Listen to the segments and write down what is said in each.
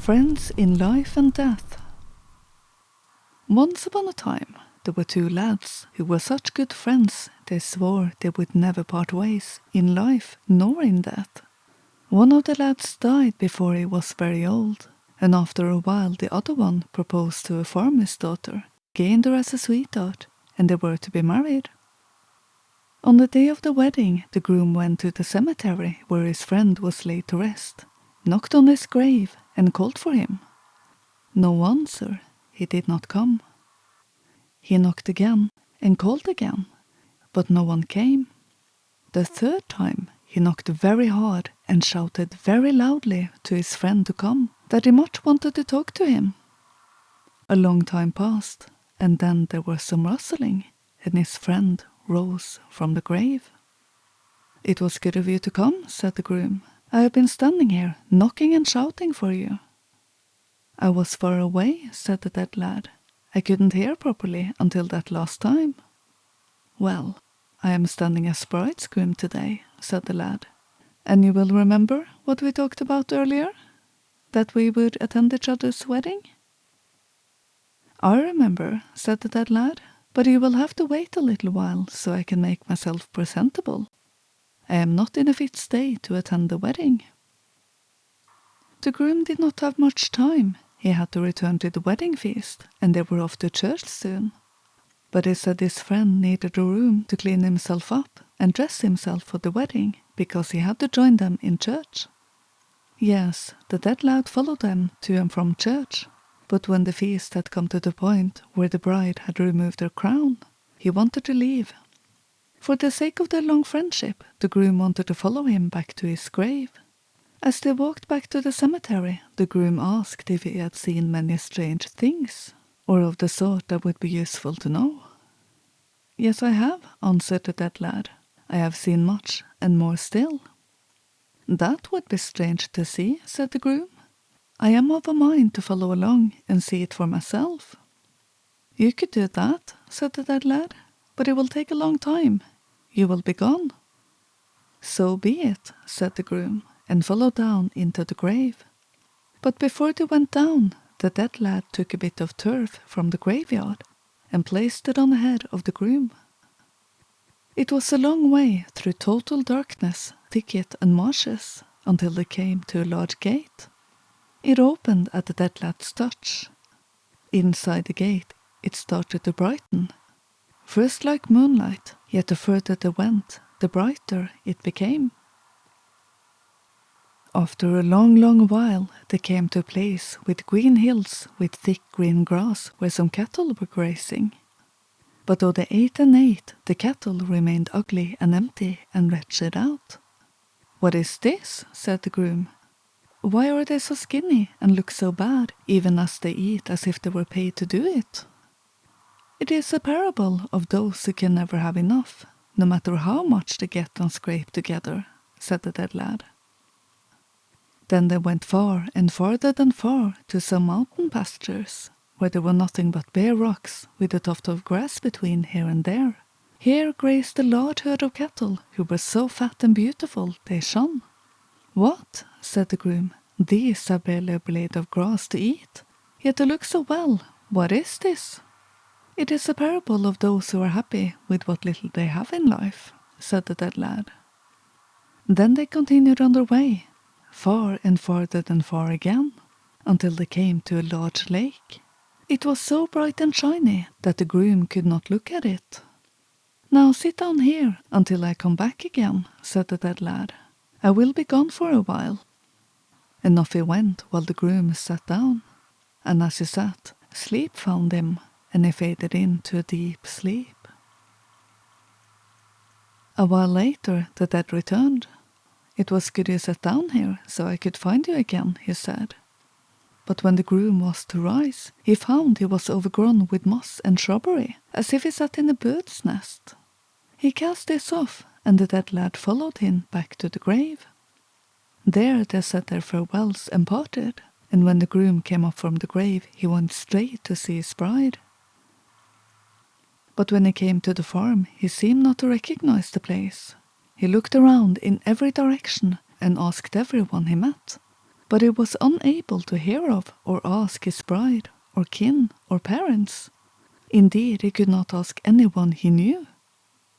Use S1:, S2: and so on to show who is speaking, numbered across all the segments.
S1: Friends in life and death. Once upon a time, there were two lads who were such good friends they swore they would never part ways in life nor in death. One of the lads died before he was very old, and after a while the other one proposed to a farmer's daughter, gained her as a sweetheart, and they were to be married. On the day of the wedding, the groom went to the cemetery where his friend was laid to rest, knocked on his grave, and called for him. No answer, he did not come. He knocked again and called again, but no one came. The third time he knocked very hard and shouted very loudly to his friend to come, that he much wanted to talk to him. A long time passed, and then there was some rustling, and his friend rose from the grave. "It was good of you to come," said the groom. "I have been standing here, knocking and shouting for you." "I was far away," said the dead lad. "I couldn't hear properly until that last time." "Well, I am standing as bridegroom today," said the lad. "And you will remember what we talked about earlier? That we would attend each other's wedding?" "I remember," said the dead lad, "but you will have to wait a little while so I can make myself presentable. I am not in a fit state to attend the wedding." The groom did not have much time. He had to return to the wedding feast, and they were off to church soon. But he said his friend needed a room to clean himself up and dress himself for the wedding, because he had to join them in church. Yes, the dead lad followed them to and from church, but when the feast had come to the point where the bride had removed her crown, he wanted to leave. For the sake of their long friendship, the groom wanted to follow him back to his grave. As they walked back to the cemetery, the groom asked if he had seen many strange things, or of the sort that would be useful to know. "Yes, I have," answered the dead lad. "I have seen much, and more still." "That would be strange to see," said the groom. "I am of a mind to follow along and see it for myself." "You could do that," said the dead lad, "but it will take a long time. You will be gone." "So be it," said the groom, and followed down into the grave. But before they went down, the dead lad took a bit of turf from the graveyard and placed it on the head of the groom. It was a long way through total darkness, thicket and marshes, until they came to a large gate. It opened at the dead lad's touch. Inside the gate it started to brighten. First like moonlight, yet the further they went, the brighter it became. After a long, long while, they came to a place with green hills with thick green grass where some cattle were grazing. But though they ate and ate, the cattle remained ugly and empty and wretched out. "What is this?" said the groom. "Why are they so skinny and look so bad, even as they eat as if they were paid to do it?" "It is a parable of those who can never have enough, no matter how much they get and scrape together," said the dead lad. Then they went far and farther than far to some mountain pastures, where there were nothing but bare rocks with a tuft of grass between here and there. Here grazed a large herd of cattle who were so fat and beautiful they shone. "What?" said the groom. "These have barely a blade of grass to eat, yet they look so well. What is this?" "It is a parable of those who are happy with what little they have in life," said the dead lad. Then they continued on their way, far and farther than far again, until they came to a large lake. It was so bright and shiny that the groom could not look at it. "Now sit down here until I come back again," said the dead lad. "I will be gone for a while." And off he went while the groom sat down. And as he sat, sleep found him, and he faded into a deep sleep. A while later the dead returned. "It was good you sat down here, so I could find you again," he said. But when the groom was to rise, he found he was overgrown with moss and shrubbery, as if he sat in a bird's nest. He cast this off, and the dead lad followed him back to the grave. There they said their farewells and parted, and when the groom came up from the grave, he went straight to see his bride. But when he came to the farm, he seemed not to recognize the place. He looked around in every direction and asked everyone he met, but he was unable to hear of or ask his bride, or kin, or parents. Indeed, he could not ask anyone he knew.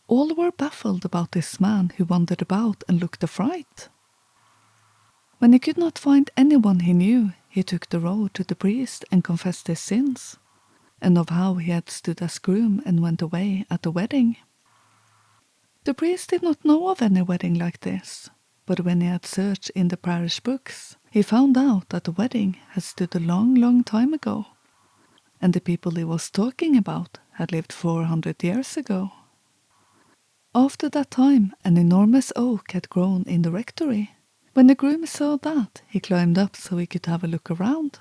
S1: All were baffled about this man who wandered about and looked a fright. When he could not find anyone he knew, he took the road to the priest and confessed his sins, and of how he had stood as groom and went away at the wedding. The priest did not know of any wedding like this, but when he had searched in the parish books, he found out that the wedding had stood a long, long time ago, and the people he was talking about had lived 400 years ago. After that time, an enormous oak had grown in the rectory. When the groom saw that, he climbed up so he could have a look around.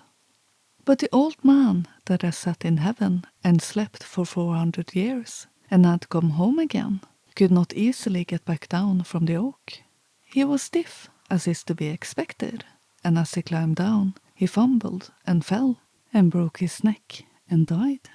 S1: But the old man that had sat in heaven and slept for 400 years and had come home again could not easily get back down from the oak. He was stiff, as is to be expected, and as he climbed down, he fumbled and fell and broke his neck and died.